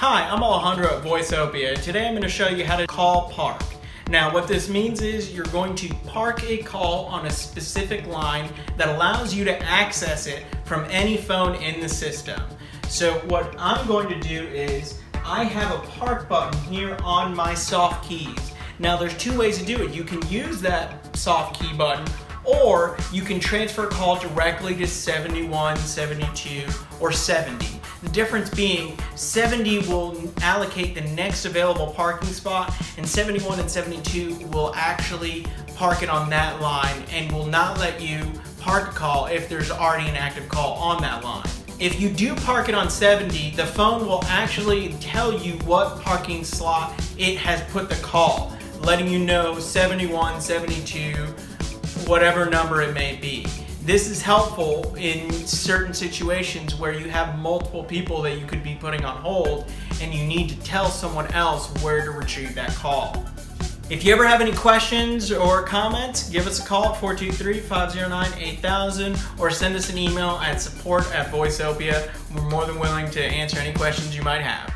Hi, I'm Alejandro at Voiceopia. Today I'm going to show you how to call park. Now what this means is you're going to park a call on a specific line that allows you to access it from any phone in the system. So what I'm going to do is I have a park button here on my soft keys. Now there's two ways to do it. You can use that soft key button, or you can transfer a call directly to 71, 72, or 70. The difference being 70 will allocate the next available parking spot, and 71 and 72 will actually park it on that line and will not let you park a call if there's already an active call on that line. If you do park it on 70, the phone will actually tell you what parking slot it has put the call, letting you know 71, 72, whatever number it may be. This is helpful in certain situations where you have multiple people that you could be putting on hold and you need to tell someone else where to retrieve that call. If you ever have any questions or comments, give us a call at 423-509-8000 or send us an email at support@Voiceopia. We're more than willing to answer any questions you might have.